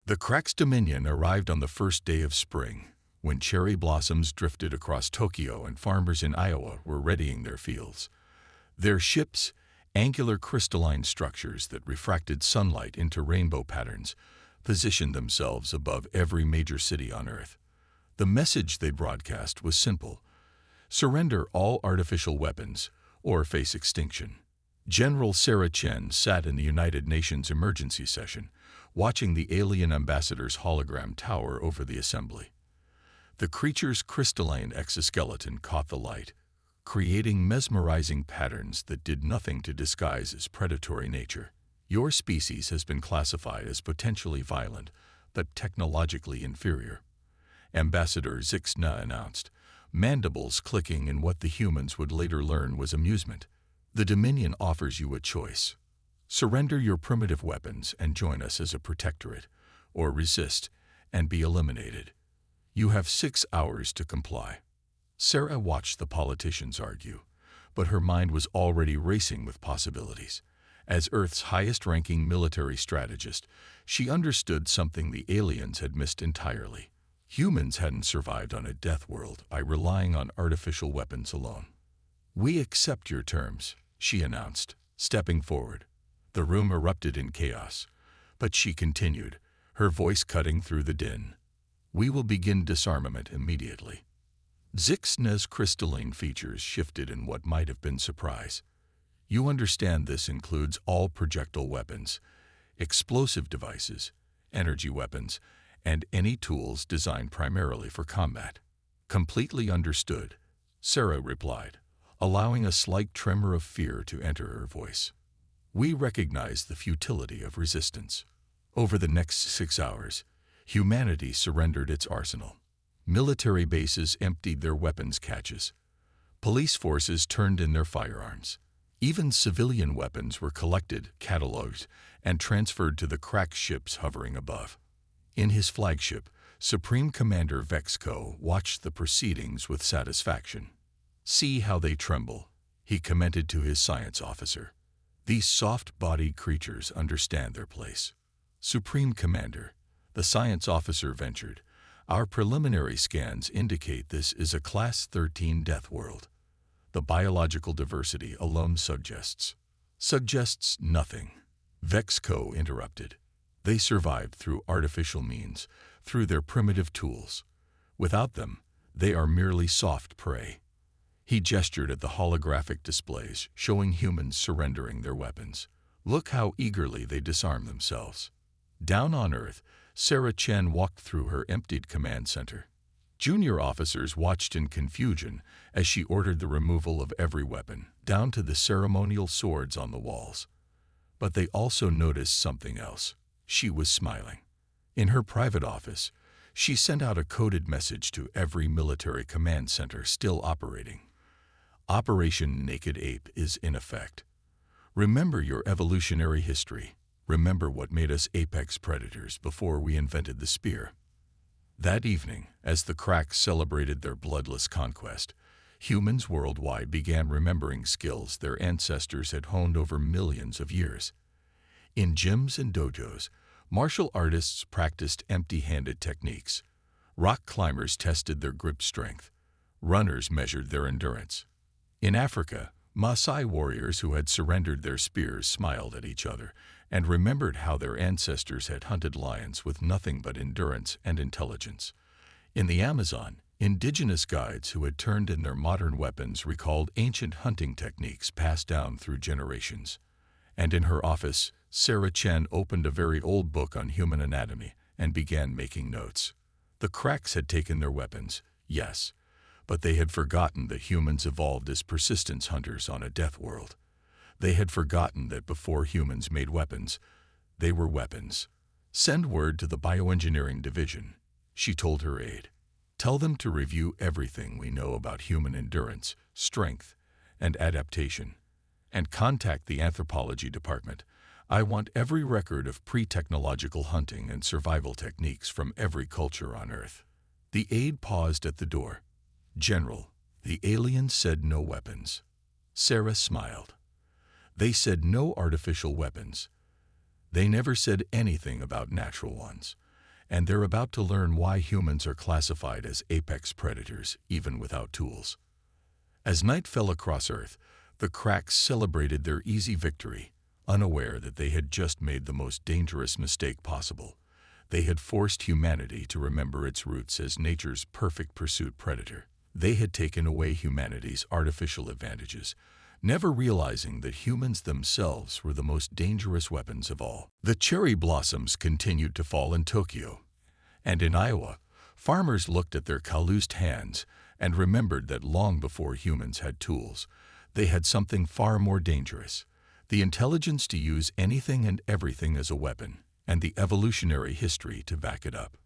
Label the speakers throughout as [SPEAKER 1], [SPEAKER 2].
[SPEAKER 1] The Crack's dominion arrived on the first day of spring, when cherry blossoms drifted across Tokyo and farmers in Iowa were readying their fields. Their ships, angular crystalline structures that refracted sunlight into rainbow patterns, positioned themselves above every major city on Earth. The message they broadcast was simple: surrender all artificial weapons or face extinction. General Sarah Chen sat in the United Nations emergency session, watching the alien ambassador's hologram tower over the assembly. The creature's crystalline exoskeleton caught the light, creating mesmerizing patterns that did nothing to disguise its predatory nature. Your species has been classified as potentially violent, but technologically inferior, Ambassador Zixna announced, mandibles clicking in what the humans would later learn was amusement. The Dominion offers you a choice. Surrender your primitive weapons and join us as a protectorate, or resist and be eliminated. You have 6 hours to comply. Sarah watched the politicians argue, but her mind was already racing with possibilities. As Earth's highest-ranking military strategist, she understood something the aliens had missed entirely. Humans hadn't survived on a death world by relying on artificial weapons alone. "We accept your terms," she announced, stepping forward. The room erupted in chaos, but she continued, her voice cutting through the din. "We will begin disarmament immediately." Zixna's crystalline features shifted in what might have been surprise. "You understand this includes all projectile weapons, explosive devices, energy weapons, and any tools designed primarily for combat." "Completely understood," Sarah replied, allowing a slight tremor of fear to enter her voice. "We recognize the futility of resistance." Over the next 6 hours, humanity surrendered its arsenal. Military bases emptied their weapons caches. Police forces turned in their firearms. Even civilian weapons were collected, cataloged, and transferred to the Crack ships hovering above. In his flagship, Supreme Commander Vexco watched the proceedings with satisfaction. "See how they tremble," he commented to his science officer. "These soft-bodied creatures understand their place." "Supreme Commander," the science officer ventured, "our preliminary scans indicate this is a Class 13 death world. The biological diversity alone suggests." "Suggests nothing," Vexco interrupted. "They survived through artificial means, through their primitive tools. Without them, they are merely soft prey." He gestured at the holographic displays showing humans surrendering their weapons. "Look how eagerly they disarm themselves." Down on Earth, Sarah Chen walked through her emptied command center. Junior officers watched in confusion as she ordered the removal of every weapon, down to the ceremonial swords on the walls. But they also noticed something else. She was smiling. In her private office, she sent out a coded message to every military command center still operating. "Operation Naked Ape is in effect. Remember your evolutionary history. Remember what made us apex predators before we invented the spear." That evening, as the Cracks celebrated their bloodless conquest, humans worldwide began remembering skills their ancestors had honed over millions of years. In gyms and dojos, martial artists practiced empty-handed techniques. Rock climbers tested their grip strength. Runners measured their endurance. In Africa, Maasai warriors who had surrendered their spears smiled at each other and remembered how their ancestors had hunted lions with nothing but endurance and intelligence. In the Amazon, indigenous guides who had turned in their modern weapons recalled ancient hunting techniques passed down through generations. And in her office, Sarah Chen opened a very old book on human anatomy and began making notes. The Cracks had taken their weapons, yes, but they had forgotten that humans evolved as persistence hunters on a death world. They had forgotten that before humans made weapons, they were weapons. "Send word to the bioengineering division," she told her aide. "Tell them to review everything we know about human endurance, strength, and adaptation. And contact the anthropology department. I want every record of pre-technological hunting and survival techniques from every culture on Earth." The aide paused at the door. "General, the aliens said no weapons." Sarah smiled. "They said no artificial weapons. They never said anything about natural ones. and they're about to learn why humans are classified as apex predators, even without tools. As night fell across Earth, the Cracks celebrated their easy victory, unaware that they had just made the most dangerous mistake possible. They had forced humanity to remember its roots as nature's perfect pursuit predator. They had taken away humanity's artificial advantages, never realizing that humans themselves were the most dangerous weapons of all. The cherry blossoms continued to fall in Tokyo, and in Iowa, farmers looked at their calloused hands and remembered that long before humans had tools, they had something far more dangerous: the intelligence to use anything and everything as a weapon, and the evolutionary history to back it up.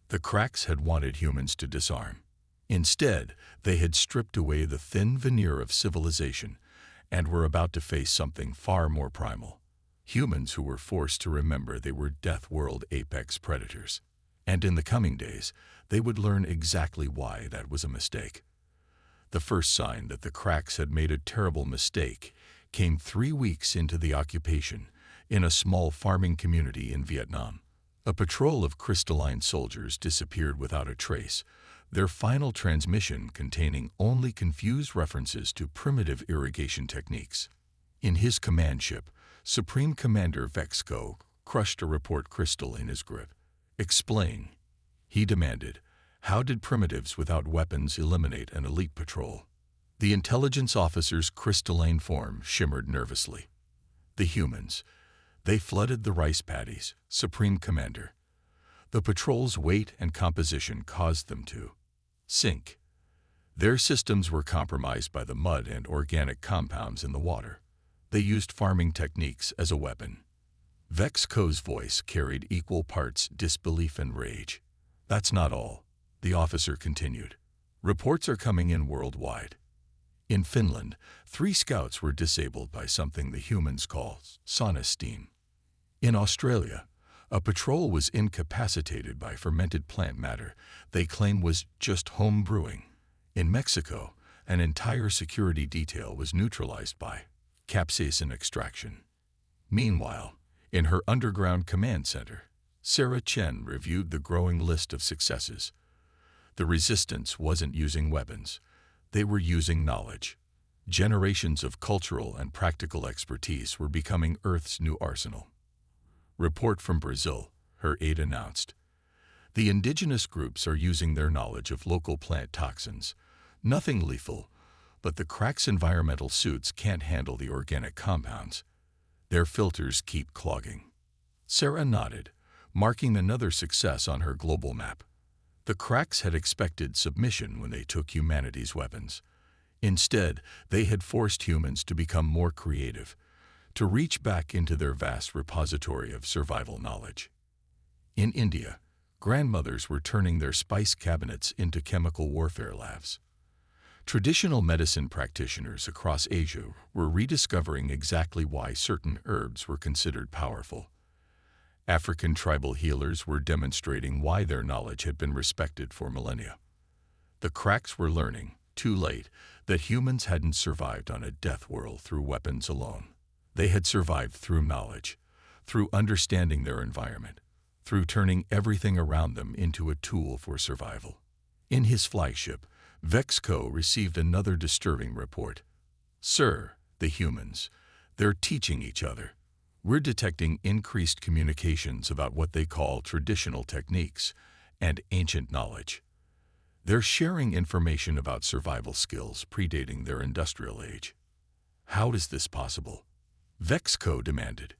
[SPEAKER 1] The Cracks had wanted humans to disarm. Instead, they had stripped away the thin veneer of civilization and were about to face something far more primal: humans who were forced to remember they were Deathworld apex predators. And in the coming days, they would learn exactly why that was a mistake. The first sign that the Cracks had made a terrible mistake came 3 weeks into the occupation in a small farming community in Vietnam. A patrol of crystalline soldiers disappeared without a trace, their final transmission containing only confused references to primitive irrigation techniques. In his command ship, Supreme Commander Vexco crushed a report crystal in his grip. "Explain," he demanded. "How did primitives without weapons eliminate an elite patrol?" The intelligence officer's crystalline form shimmered nervously. "The humans. They flooded the rice paddies, Supreme Commander. The patrol's weight and composition caused them to sink. Their systems were compromised by the mud and organic compounds in the water. They used farming techniques as a weapon." Vexco's voice carried equal parts disbelief and rage. "That's not all," the officer continued. "Reports are coming in worldwide. In Finland, 3 scouts were disabled by something the humans call sauna steam. In Australia, a patrol was incapacitated by fermented plant matter they claim was just home brewing. In Mexico, an entire security detail was neutralized by capsaicin extraction. Meanwhile, in her underground command center, Sarah Chen reviewed the growing list of successes. The resistance wasn't using weapons. They were using knowledge. Generations of cultural and practical expertise were becoming Earth's new arsenal. "Report from Brazil," her aide announced. "The indigenous groups are using their knowledge of local plant toxins. Nothing lethal, but the Cracks' environmental suits can't handle the organic compounds. Their filters keep clogging." Sarah nodded, marking another success on her global map. The Cracks had expected submission when they took humanity's weapons. Instead, they had forced humans to become more creative, to reach back into their vast repository of survival knowledge. In India, grandmothers were turning their spice cabinets into chemical warfare labs. Traditional medicine practitioners across Asia were rediscovering exactly why certain herbs were considered powerful. African tribal healers were demonstrating why their knowledge had been respected for millennia. The Cracks were learning, too late, that humans hadn't survived on a death world through weapons alone. They had survived through knowledge, through understanding their environment, through turning everything around them into a tool for survival. In his flagship, Vexco received another disturbing report. "Sir, the humans, they're teaching each other. We're detecting increased communications about what they call traditional techniques and ancient knowledge. They're sharing information about survival skills predating their industrial age." "How is this possible?" Vexco demanded.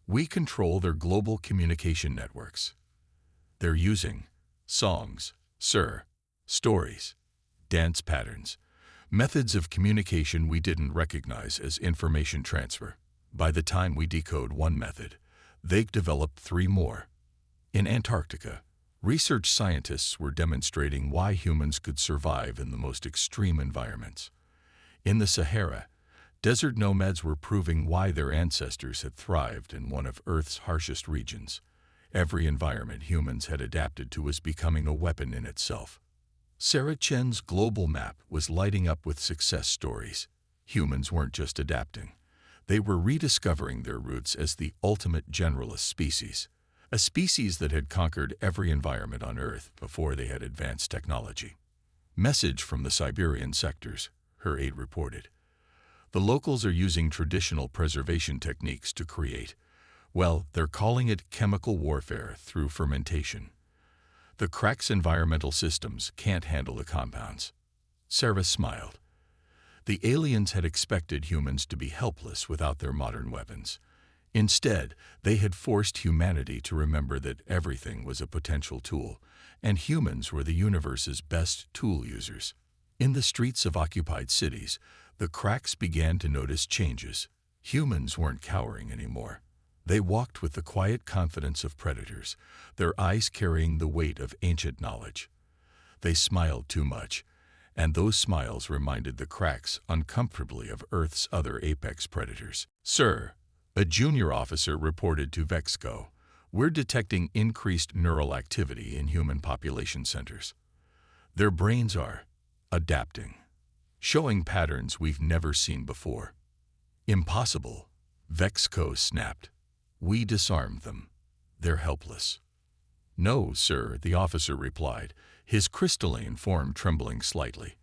[SPEAKER 1] "We control their global communication networks. They're using songs, sir, stories, dance patterns, methods of communication we didn't recognize as information transfer. By the time we decode one method, they've developed 3 more. In Antarctica, research scientists were demonstrating why humans could survive in the most extreme environments. In the Sahara, desert nomads were proving why their ancestors had thrived in one of Earth's harshest regions. Every environment humans had adapted to was becoming a weapon in itself. Sarah Chen's global map was lighting up with success stories. Humans weren't just adapting. They were rediscovering their roots as the ultimate generalist species. a species that had conquered every environment on Earth before they had advanced technology. Message from the Siberian sectors, her aide reported. The locals are using traditional preservation techniques to create, well, they're calling it chemical warfare through fermentation. The Cracks' environmental systems can't handle the compounds. Sarah smiled. The aliens had expected humans to be helpless without their modern weapons. Instead, they had forced humanity to remember that everything was a potential tool, and humans were the universe's best tool users. In the streets of occupied cities, the Cracks began to notice changes. Humans weren't cowering anymore. They walked with the quiet confidence of predators, their eyes carrying the weight of ancient knowledge. They smiled too much, and those smiles reminded the Cracks uncomfortably of Earth's other apex predators. Sir, a junior officer reported to Vexco, we're detecting increased neural activity in human population centers. Their brains are adapting, showing patterns we've never seen before. Impossible, Vexco snapped. We disarmed them. They're helpless. No, sir, the officer replied, his crystalline form trembling slightly.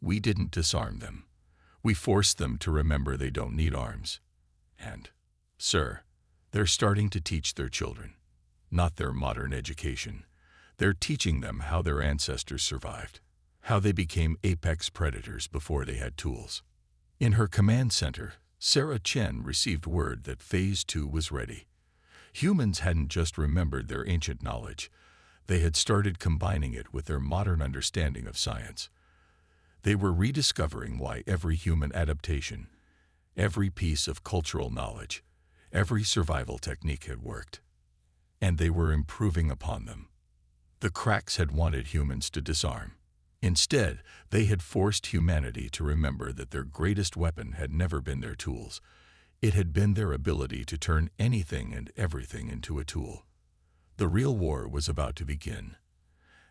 [SPEAKER 1] We didn't disarm them. We forced them to remember they don't need arms. And, sir, they're starting to teach their children, not their modern education. They're teaching them how their ancestors survived, how they became apex predators before they had tools. In her command center, Sarah Chen received word that Phase 2 was ready. Humans hadn't just remembered their ancient knowledge, they had started combining it with their modern understanding of science. They were rediscovering why every human adaptation, every piece of cultural knowledge, every survival technique had worked. And they were improving upon them. The Cracks had wanted humans to disarm. Instead, they had forced humanity to remember that their greatest weapon had never been their tools. It had been their ability to turn anything and everything into a tool. The real war was about to begin,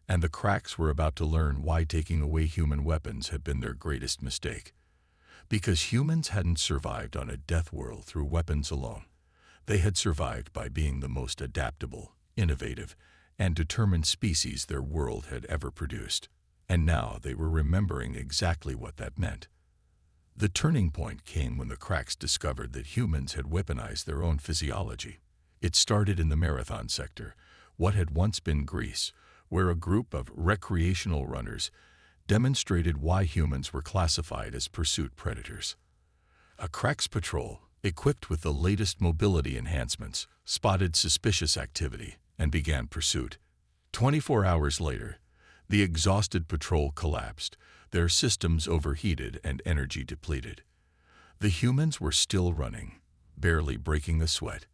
[SPEAKER 1] and the Cracks were about to learn why taking away human weapons had been their greatest mistake. Because humans hadn't survived on a death world through weapons alone. They had survived by being the most adaptable, innovative, and determined species their world had ever produced. And now they were remembering exactly what that meant. The turning point came when the Cracks discovered that humans had weaponized their own physiology. It started in the Marathon sector, what had once been Greece, where a group of recreational runners demonstrated why humans were classified as pursuit predators. A Cracks patrol, equipped with the latest mobility enhancements, spotted suspicious activity and began pursuit. 24 hours later, the exhausted patrol collapsed, their systems overheated and energy depleted. The humans were still running, barely breaking a sweat.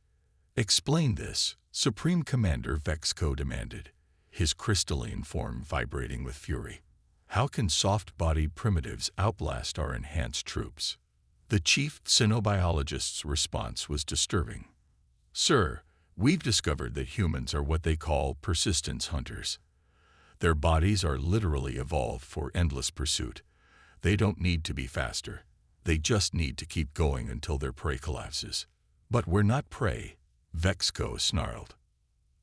[SPEAKER 1] Explain this, Supreme Commander Vexco demanded, his crystalline form vibrating with fury. How can soft-bodied primitives outlast our enhanced troops? The chief xenobiologist's response was disturbing. Sir, we've discovered that humans are what they call persistence hunters. Their bodies are literally evolved for endless pursuit. They don't need to be faster. They just need to keep going until their prey collapses. But we're not prey, Vexco snarled.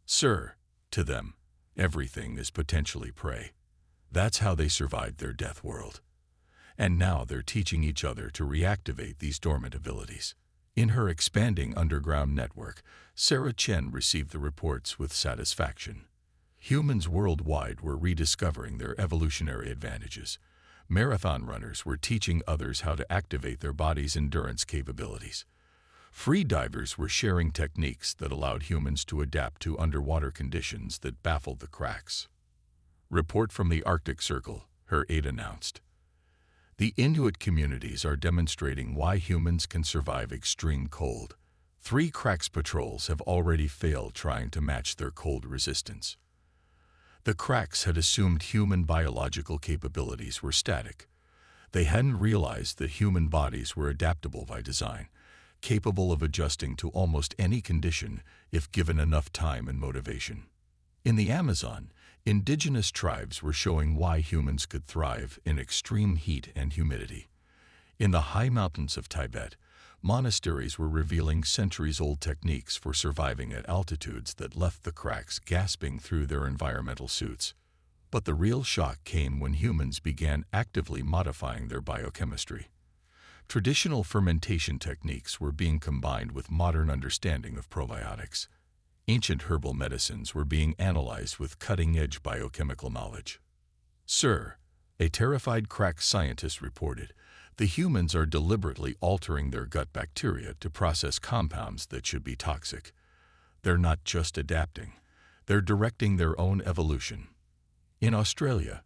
[SPEAKER 1] Sir, to them, everything is potentially prey. That's how they survived their death world. And now they're teaching each other to reactivate these dormant abilities. In her expanding underground network, Sarah Chen received the reports with satisfaction. Humans worldwide were rediscovering their evolutionary advantages. Marathon runners were teaching others how to activate their body's endurance capabilities. Free divers were sharing techniques that allowed humans to adapt to underwater conditions that baffled the Cracks. Report from the Arctic Circle, her aide announced. The Inuit communities are demonstrating why humans can survive extreme cold. 3 Cracks patrols have already failed trying to match their cold resistance. The Cracks had assumed human biological capabilities were static. They hadn't realized that human bodies were adaptable by design, capable of adjusting to almost any condition if given enough time and motivation. In the Amazon, indigenous tribes were showing why humans could thrive in extreme heat and humidity. In the high mountains of Tibet, monasteries were revealing centuries-old techniques for surviving at altitudes that left the cracks gasping through their environmental suits. But the real shock came when humans began actively modifying their biochemistry. Traditional fermentation techniques were being combined with modern understanding of probiotics. Ancient herbal medicines were being analyzed with cutting-edge biochemical knowledge. "Sir," a terrified crack scientist reported, "the humans are deliberately altering their gut bacteria to process compounds that should be toxic. They're not just adapting, they're directing their own evolution." In Australia,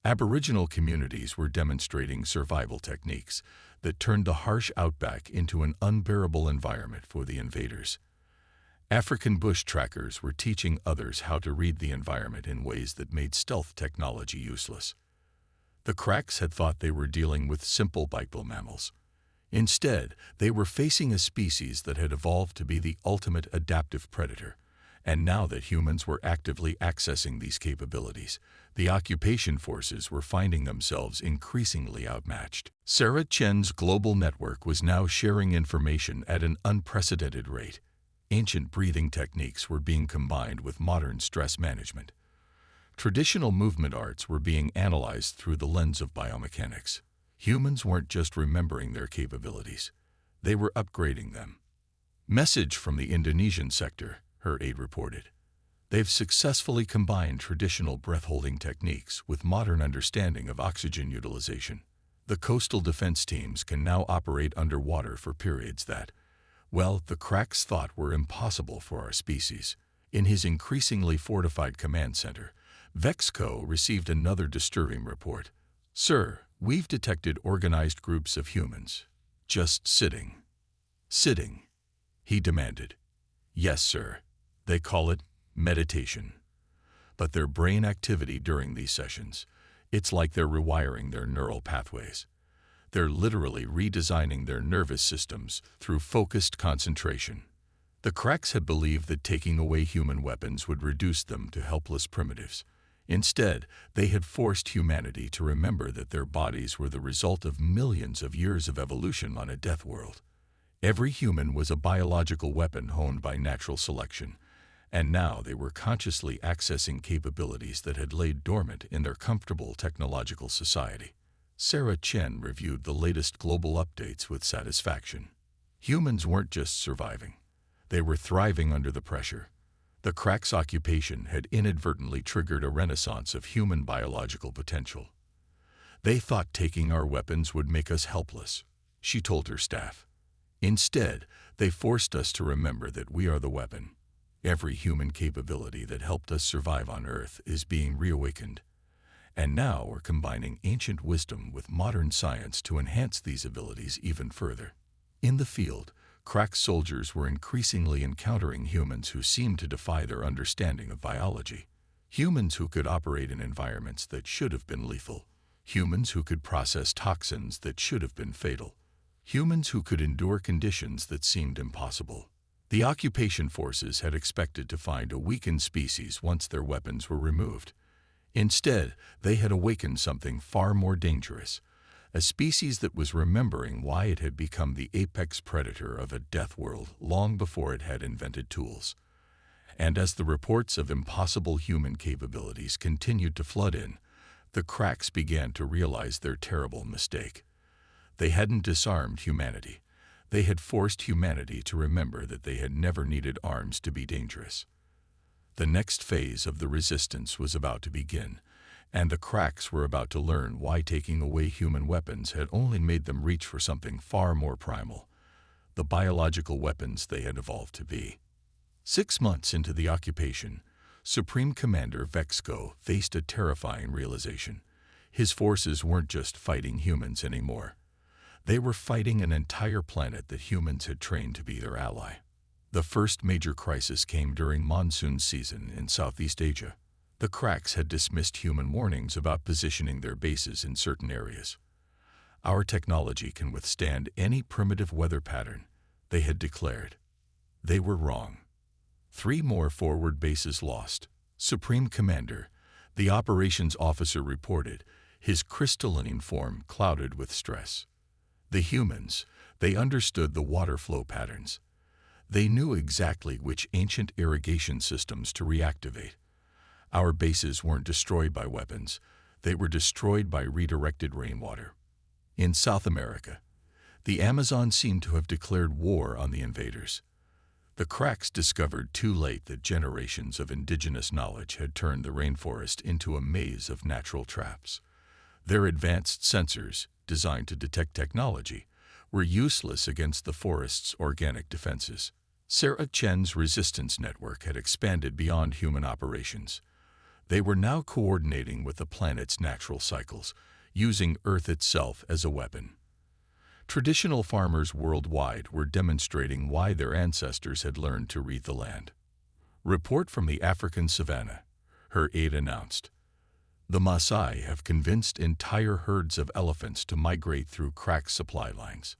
[SPEAKER 1] Aboriginal communities were demonstrating survival techniques that turned the harsh outback into an unbearable environment for the invaders. African bush trackers were teaching others how to read the environment in ways that made stealth technology useless. The cracks had thought they were dealing with simple bipedal mammals. Instead, they were facing a species that had evolved to be the ultimate adaptive predator. And now that humans were actively accessing these capabilities, the occupation forces were finding themselves increasingly outmatched. Sarah Chen's global network was now sharing information at an unprecedented rate. Ancient breathing techniques were being combined with modern stress management. Traditional movement arts were being analyzed through the lens of biomechanics. Humans weren't just remembering their capabilities, they were upgrading them. "Message from the Indonesian sector," her aide reported. "They've successfully combined traditional breath-holding techniques with modern understanding of oxygen utilization. The coastal defense teams can now operate underwater for periods that, well, the cracks thought were impossible for our species." In his increasingly fortified command center, Vexco received another disturbing report. "Sir, we've detected organized groups of humans. Just sitting." "Sitting?" he demanded. "Yes, sir. They call it meditation. But their brain activity during these sessions, it's like they're rewiring their neural pathways. They're literally redesigning their nervous systems through focused concentration." The cracks had believed that taking away human weapons would reduce them to helpless primitives. Instead, they had forced humanity to remember that their bodies were the result of millions of years of evolution on a death world. Every human was a biological weapon honed by natural selection, and now they were consciously accessing capabilities that had laid dormant in their comfortable technological society. Sarah Chen reviewed the latest global updates with satisfaction. Humans weren't just surviving, they were thriving under the pressure. The cracks' occupation had inadvertently triggered a renaissance of human biological potential. "They thought taking our weapons would make us helpless," she told her staff. "Instead, they forced us to remember that we are the weapon. Every human capability that helped us survive on Earth is being reawakened. And now we're combining ancient wisdom with modern science to enhance these abilities even further." In the field, crack soldiers were increasingly encountering humans who seemed to defy their understanding of biology. Humans who could operate in environments that should have been lethal. Humans who could process toxins that should have been fatal. Humans who could endure conditions that seemed impossible. The occupation forces had expected to find a weakened species once their weapons were removed. Instead, they had awakened something far more dangerous. A species that was remembering why it had become the apex predator of a death world long before it had invented tools. And as the reports of impossible human capabilities continued to flood in, the cracks began to realize their terrible mistake. They hadn't disarmed humanity. They had forced humanity to remember that they had never needed arms to be dangerous. The next phase of the resistance was about to begin, and the cracks were about to learn why taking away human weapons had only made them reach for something far more primal, the biological weapons they had evolved to be. 6 months into the occupation, Supreme Commander Vexco faced a terrifying realization. His forces weren't just fighting humans anymore. They were fighting an entire planet that humans had trained to be their ally. The first major crisis came during monsoon season in Southeast Asia. The cracks had dismissed human warnings about positioning their bases in certain areas. "Our technology can withstand any primitive weather pattern," they had declared. They were wrong. 3 more forward bases lost. Supreme Commander, the operations officer reported, his crystalline form clouded with stress. The humans, They understood the water flow patterns. They knew exactly which ancient irrigation systems to reactivate. Our bases weren't destroyed by weapons. They were destroyed by redirected rainwater. In South America, the Amazon seemed to have declared war on the invaders. The cracks discovered too late that generations of indigenous knowledge had turned the rainforest into a maze of natural traps. Their advanced sensors, designed to detect technology, were useless against the forest's organic defenses. Sarah Chen's resistance network had expanded beyond human operations. They were now coordinating with the planet's natural cycles, using Earth itself as a weapon. Traditional farmers worldwide were demonstrating why their ancestors had learned to read the land. Report from the African savannah, her aide announced. The Maasai have convinced entire herds of elephants to migrate through cracked supply lines.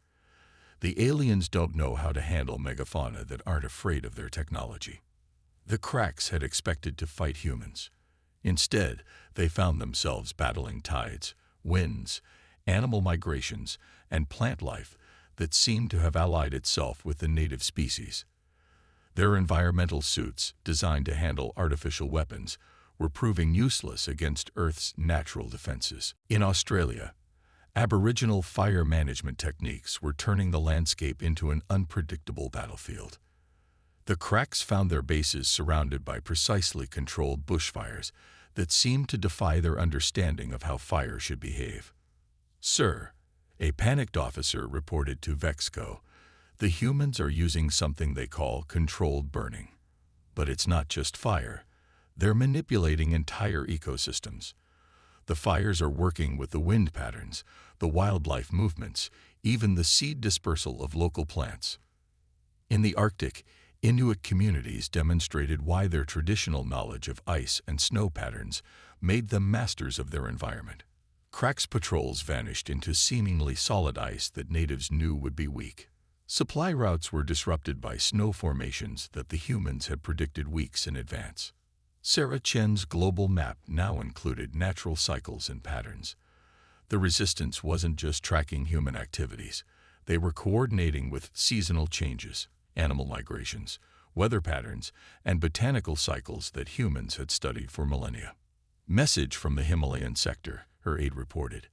[SPEAKER 1] The aliens don't know how to handle megafauna that aren't afraid of their technology. The cracks had expected to fight humans. Instead, they found themselves battling tides, winds, animal migrations, and plant life that seemed to have allied itself with the native species. Their environmental suits, designed to handle artificial weapons, were proving useless against Earth's natural defenses. In Australia, Aboriginal fire management techniques were turning the landscape into an unpredictable battlefield. The cracks found their bases surrounded by precisely controlled bushfires that seemed to defy their understanding of how fire should behave. "Sir," a panicked officer reported to Vexco, "the humans are using something they call controlled burning. But it's not just fire. They're manipulating entire ecosystems. The fires are working with the wind patterns, the wildlife movements, even the seed dispersal of local plants." In the Arctic, Inuit communities demonstrated why their traditional knowledge of ice and snow patterns made them masters of their environment. Cracks patrols vanished into seemingly solid ice that natives knew would be weak. Supply routes were disrupted by snow formations that the humans had predicted weeks in advance. Sarah Chen's global map now included natural cycles and patterns. The resistance wasn't just tracking human activities. They were coordinating with seasonal changes, animal migrations, weather patterns, and botanical cycles that humans had studied for millennia. "Message from the Himalayan sector," her aide reported.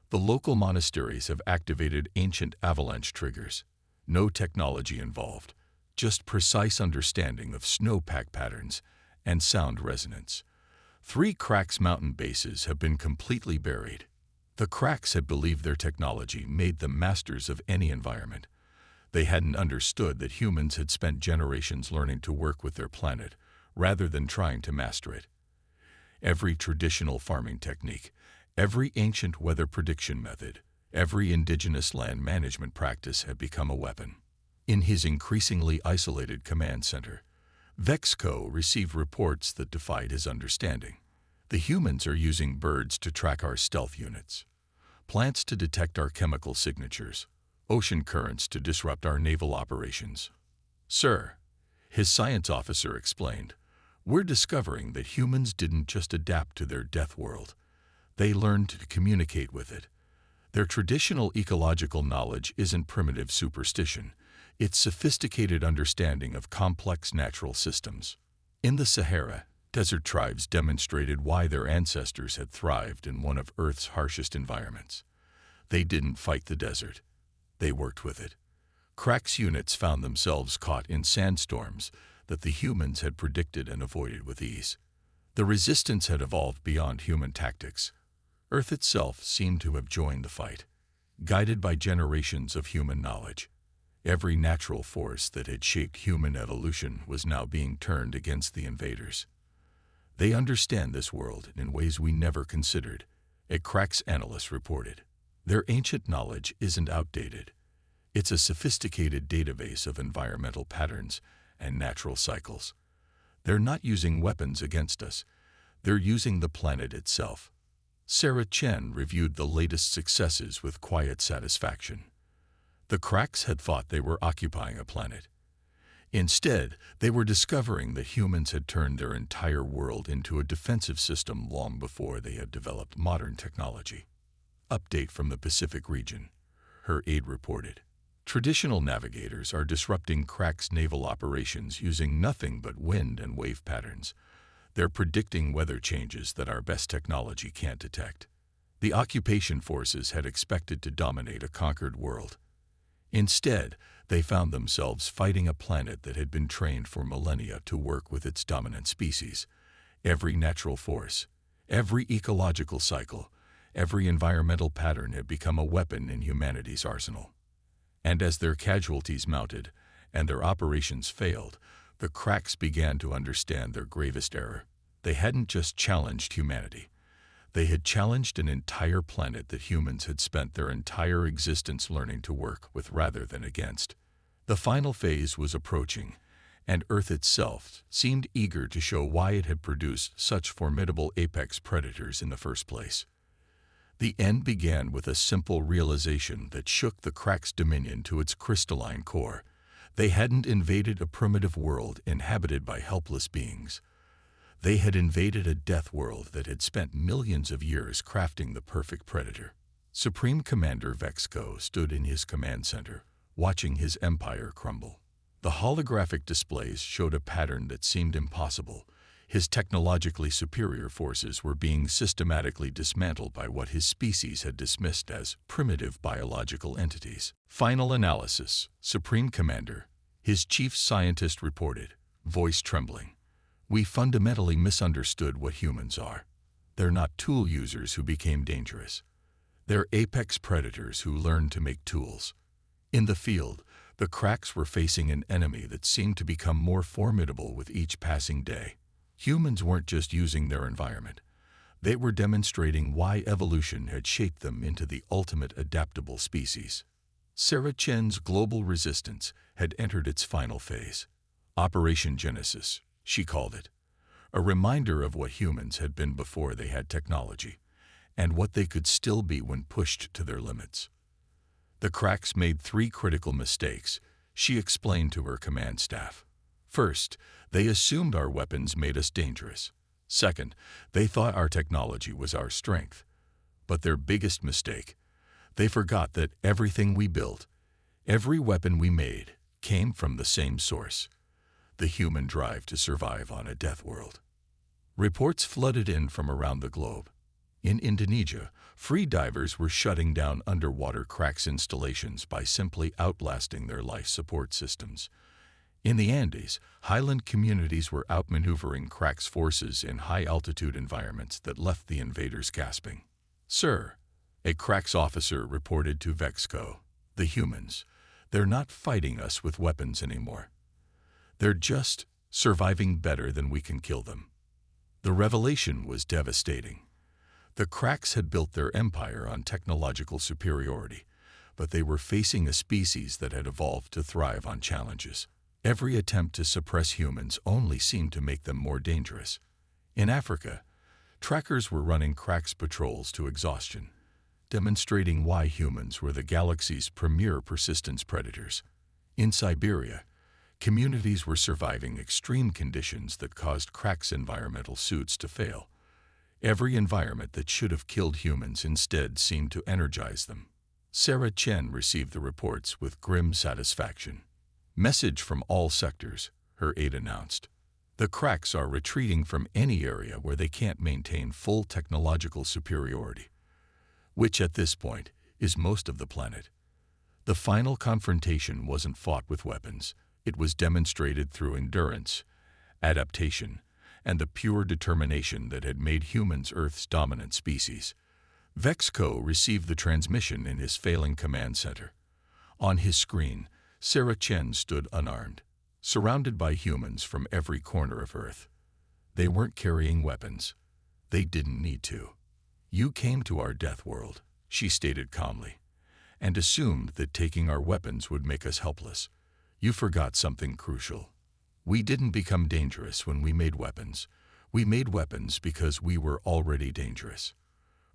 [SPEAKER 1] "The local monasteries have activated ancient avalanche triggers. No technology involved, just precise understanding of snowpack patterns and sound resonance. 3 cracks mountain bases have been completely buried. The cracks had believed their technology made them masters of any environment. They hadn't understood that humans had spent generations learning to work with their planet rather than trying to master it. Every traditional farming technique, every ancient weather prediction method, every indigenous land management practice had become a weapon." In his increasingly isolated command center, Vexco received reports that defied his understanding. "The humans are using birds to track our stealth units, plants to detect our chemical signatures, ocean currents to disrupt our naval operations." "Sir," his science officer explained, "we're discovering that humans didn't just adapt to their death world. They learned to communicate with it. Their traditional ecological knowledge isn't primitive superstition. It's sophisticated understanding of complex natural systems." In the Sahara, desert tribes demonstrated why their ancestors had thrived in one of Earth's harshest environments. They didn't fight the desert. They worked with it. Cracks units found themselves caught in sandstorms that the humans had predicted and avoided with ease. The resistance had evolved beyond human tactics. Earth itself seemed to have joined the fight, guided by generations of human knowledge. Every natural force that had shaped human evolution was now being turned against the invaders. "They understand this world in ways we never considered," a Cracks analyst reported. "Their ancient knowledge isn't outdated. It's a sophisticated database of environmental patterns and natural cycles. They're not using weapons against us. They're using the planet itself." Sarah Chen reviewed the latest successes with quiet satisfaction. The cracks had thought they were occupying a planet. Instead, they were discovering that humans had turned their entire world into a defensive system long before they had developed modern technology. "Update from the Pacific region," her aide reported. Traditional navigators are disrupting Crack's naval operations using nothing but wind and wave patterns. They're predicting weather changes that our best technology can't detect. The occupation forces had expected to dominate a conquered world. Instead, they found themselves fighting a planet that had been trained for millennia to work with its dominant species. Every natural force, every ecological cycle, every environmental pattern had become a weapon in humanity's arsenal. And as their casualties mounted and their operations failed, the Cracks began to understand their gravest error. They hadn't just challenged humanity. They had challenged an entire planet that humans had spent their entire existence learning to work with rather than against. The final phase was approaching, and Earth itself seemed eager to show why it had produced such formidable apex predators in the first place. The end began with a simple realization that shook the Cracks' dominion to its crystalline core. They hadn't invaded a primitive world inhabited by helpless beings. They had invaded a death world that had spent millions of years crafting the perfect predator. Supreme Commander Vexco stood in his command center, watching his empire crumble. The holographic displays showed a pattern that seemed impossible. His technologically superior forces were being systematically dismantled by what his species had dismissed as primitive biological entities. Final analysis, Supreme Commander, his chief scientist reported, voice trembling. We fundamentally misunderstood what humans are. They're not tool users who became dangerous. They're apex predators who learned to make tools. In the field, the Cracks were facing an enemy that seemed to become more formidable with each passing day. Humans weren't just using their environment. They were demonstrating why evolution had shaped them into the ultimate adaptable species. Sarah Chen's global resistance had entered its final phase. Operation Genesis, she called it. A reminder of what humans had been before they had technology, and what they could still be when pushed to their limits. The Cracks made 3 critical mistakes, she explained to her command staff. First, they assumed our weapons made us dangerous. Second, they thought our technology was our strength. But their biggest mistake, they forgot that everything we built, every weapon we made, came from the same source: the human drive to survive on a death world. Reports flooded in from around the globe. In Indonesia, free divers were shutting down underwater Cracks installations by simply outlasting their life support systems. In the Andes, highland communities were outmaneuvering Cracks forces in high-altitude environments that left the invaders gasping. Sir, a Cracks officer reported to Vexco, the humans, they're not fighting us with weapons anymore. They're just surviving better than we can kill them. The revelation was devastating. The Cracks had built their empire on technological superiority, but they were facing a species that had evolved to thrive on challenges. Every attempt to suppress humans only seemed to make them more dangerous. In Africa, trackers were running Cracks patrols to exhaustion, demonstrating why humans were the galaxy's premier persistence predators. In Siberia, communities were surviving extreme conditions that caused Cracks' environmental suits to fail. Every environment that should have killed humans instead seemed to energize them. Sarah Chen received the reports with grim satisfaction. Message from all sectors, her aide announced. The Cracks are retreating from any area where they can't maintain full technological superiority, which at this point is most of the planet. The final confrontation wasn't fought with weapons. It was demonstrated through endurance, adaptation, and the pure determination that had made humans Earth's dominant species. Vexco received the transmission in his failing command center. On his screen, Sarah Chen stood unarmed, surrounded by humans from every corner of Earth. They weren't carrying weapons. They didn't need to. You came to our death world, she stated calmly, and assumed that taking our weapons would make us helpless. You forgot something crucial. We didn't become dangerous when we made weapons. We made weapons because we were already dangerous.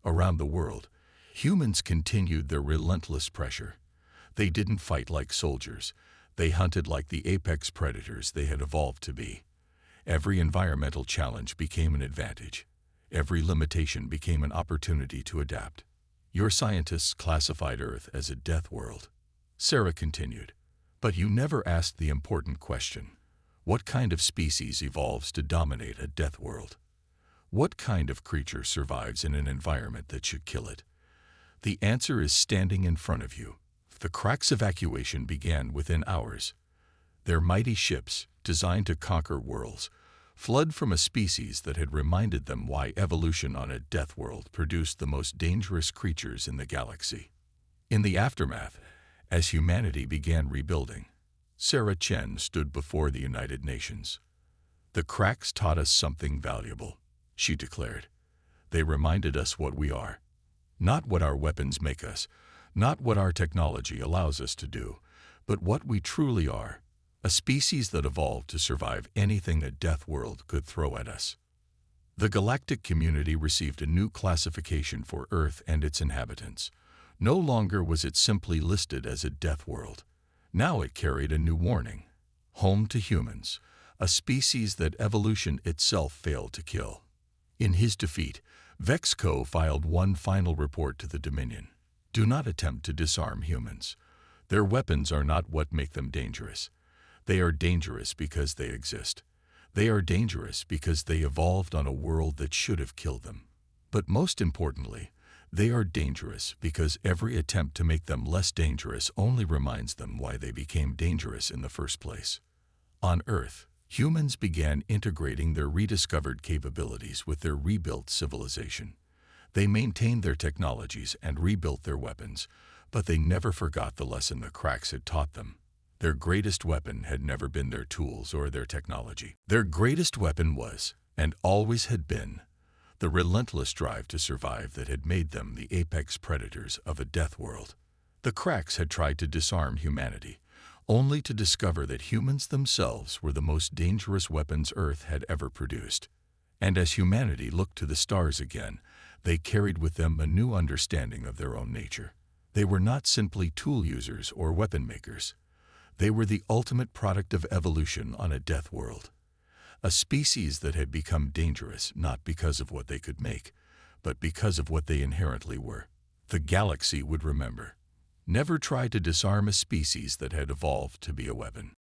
[SPEAKER 1] Around the world, humans continued their relentless pressure. They didn't fight like soldiers. They hunted like the apex predators they had evolved to be. Every environmental challenge became an advantage. Every limitation became an opportunity to adapt. Your scientists classified Earth as a death world. Sarah continued. But you never asked the important question. What kind of species evolves to dominate a death world? What kind of creature survives in an environment that should kill it? The answer is standing in front of you. The Cracks' evacuation began within hours. Their mighty ships, designed to conquer worlds, fled from a species that had reminded them why evolution on a death world produced the most dangerous creatures in the galaxy. In the aftermath, as humanity began rebuilding, Sarah Chen stood before the United Nations. The Cracks taught us something valuable, she declared. They reminded us what we are. Not what our weapons make us, not what our technology allows us to do, but what we truly are, a species that evolved to survive anything a death world could throw at us. The galactic community received a new classification for Earth and its inhabitants. No longer was it simply listed as a death world. Now it carried a new warning. Home to humans, a species that evolution itself failed to kill. In his defeat, Vexco filed one final report to the Dominion. Do not attempt to disarm humans. Their weapons are not what make them dangerous. They are dangerous because they exist. They are dangerous because they evolved on a world that should have killed them. But most importantly, they are dangerous because every attempt to make them less dangerous only reminds them why they became dangerous in the first place. On Earth, humans began integrating their rediscovered capabilities with their rebuilt civilization. They maintained their technologies and rebuilt their weapons, but they never forgot the lesson the Cracks had taught them. Their greatest weapon had never been their tools or their technology. Their greatest weapon was, and always had been, the relentless drive to survive that had made them the apex predators of a death world. The Cracks had tried to disarm humanity, only to discover that humans themselves were the most dangerous weapons Earth had ever produced. And as humanity looked to the stars again, they carried with them a new understanding of their own nature. They were not simply tool users or weapon makers. They were the ultimate product of evolution on a death world. A species that had become dangerous not because of what they could make, but because of what they inherently were. The galaxy would remember. Never try to disarm a species that had evolved to be a weapon.